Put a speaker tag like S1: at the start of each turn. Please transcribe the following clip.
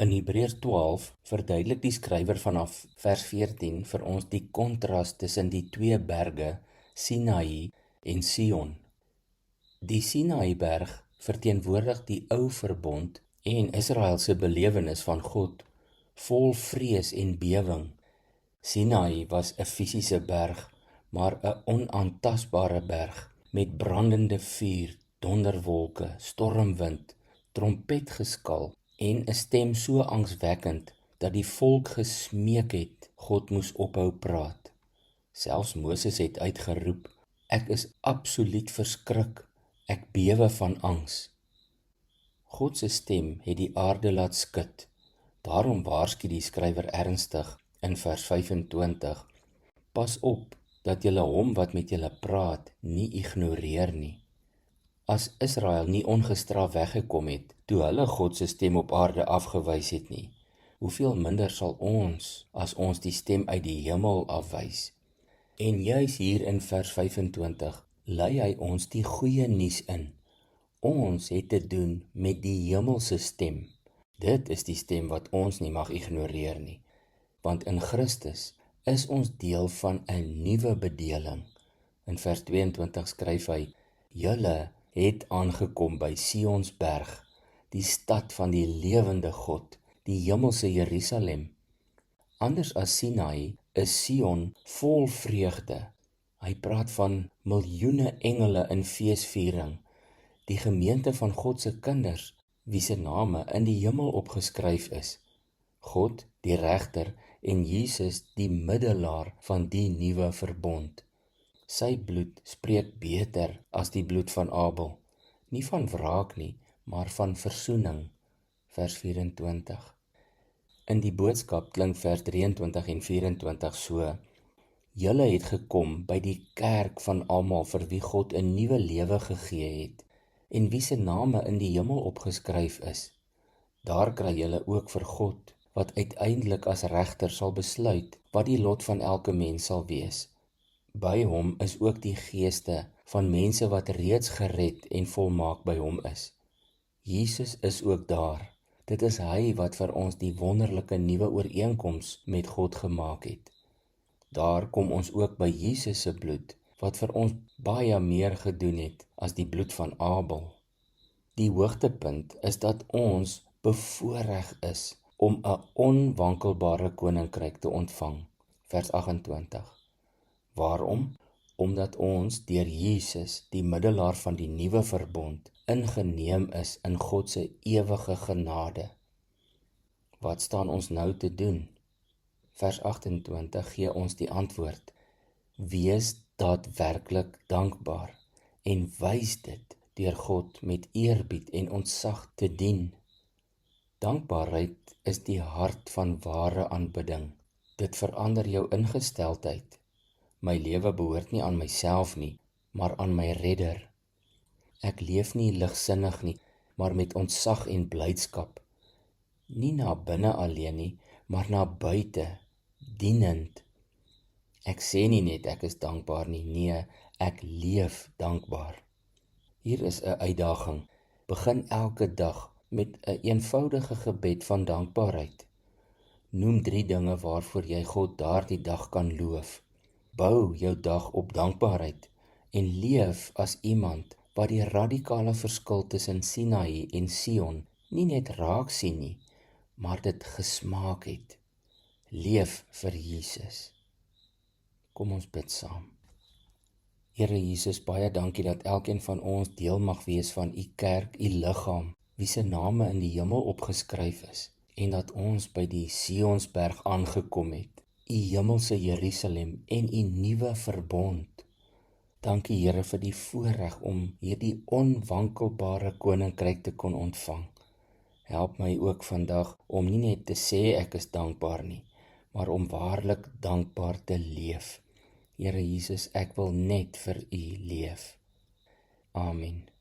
S1: In Hebreërs 12 verduidelik die skrywer vanaf vers 14 vir ons die kontras tussen die twee berge, Sinaï en Sion. Die Sinaïberg verteenwoordig die ou verbond en Israel se belewenis van God, vol vrees en bewing. Sinaï was 'n fisiese berg, maar 'n onaantastbare berg met brandende vuur, donderwolke, stormwind, trompetgeskal en 'n stem so angswekkend dat die volk gesmeek het God moes ophou praat. Selfs Moses het uitgeroep: "Ek is absoluut verskrik, ek bewe van angs." God se stem het die aarde laat skud. Daarom waarsku die skrywer ernstig in vers 25: "Pas op dat julle hom wat met julle praat nie ignoreer nie." As Israel nie ongestraf weggekom het toe hulle God se stem op aarde afgewys het nie, hoeveel minder sal ons as ons die stem uit die hemel afwys? En juis hier in vers 25 lei hy ons die goeie nuus in. Ons het te doen met die hemelse stem. Dit is die stem wat ons nie mag ignoreer nie, want in Christus is ons deel van 'n nuwe bedeling. In vers 22 skryf hy: "Julle het aangekom by Sions berg, die stad van die lewende God, die hemelse Jerusalem." Anders as Sinaï is Sion vol vreugde. Hy praat van miljoene engele in feesviering, die gemeente van God se kinders, wie se name in die hemel opgeskryf is. God, die regter, en Jesus, die middelaar van die nuwe verbond. Sy bloed spreek beter as die bloed van Abel. Nie van wraak nie, maar van versoening. Vers 24. In die boodskap klink vers 23 en 24 so: "Julle het gekom by die kerk van almal vir wie God 'n nuwe lewe gegee het en wie se name in die hemel opgeskryf is. Daar kry julle ook vir God, wat uiteindelik as regter sal besluit wat die lot van elke mens sal wees. By hom is ook die geeste van mense wat reeds gered en volmaak by hom is. Jesus is ook daar. Dit is hy wat vir ons die wonderlike nuwe ooreenkoms met God gemaak het. Daar kom ons ook by Jesus se bloed, wat vir ons baie meer gedoen het as die bloed van Abel. Die hoogtepunt is dat ons bevoorreg is om 'n onwankelbare koninkryk te ontvang. Vers 28. Waarom? Omdat ons deur Jesus, die middelaar van die nuwe verbond, ingeneem is in God se ewige genade. Wat staan ons nou te doen? Vers 28 gee ons die antwoord: wees daadwerklik dankbaar en wys dit deur God met eerbied en ontzag te dien. Dankbaarheid is die hart van ware aanbidding. Dit verander jou ingesteldheid. My lewe behoort nie aan myself nie, maar aan my Redder. Ek leef nie ligsinnig nie, maar met ontzag en blydskap. Nie na binne alleen nie, maar na buite, dienend. Ek sê nie net ek is dankbaar nie, nee, ek leef dankbaar. Hier is 'n uitdaging. Begin elke dag met 'n eenvoudige gebed van dankbaarheid. Noem 3 dinge waarvoor jy God daardie dag kan loof. Bou jou dag op dankbaarheid en leef as iemand wat die radikale verskil tussen Sinaï en Sion nie net raak sien nie, maar dit gesmaak het. Leef vir Jesus. Kom ons bid saam. Here Jesus, baie dankie dat elkeen van ons deel mag wees van u kerk, u liggaam, wie se name in die hemel opgeskryf is, en dat ons by die Sionsberg aangekom het, u hemelse Jerusalem en u nuwe verbond. Dankie Here vir die voorreg om hierdie onwankelbare koninkryk te kon ontvang. Help my ook vandag om nie net te sê ek is dankbaar nie, maar om waarlik dankbaar te leef. Here Jesus, ek wil net vir u leef. Amen.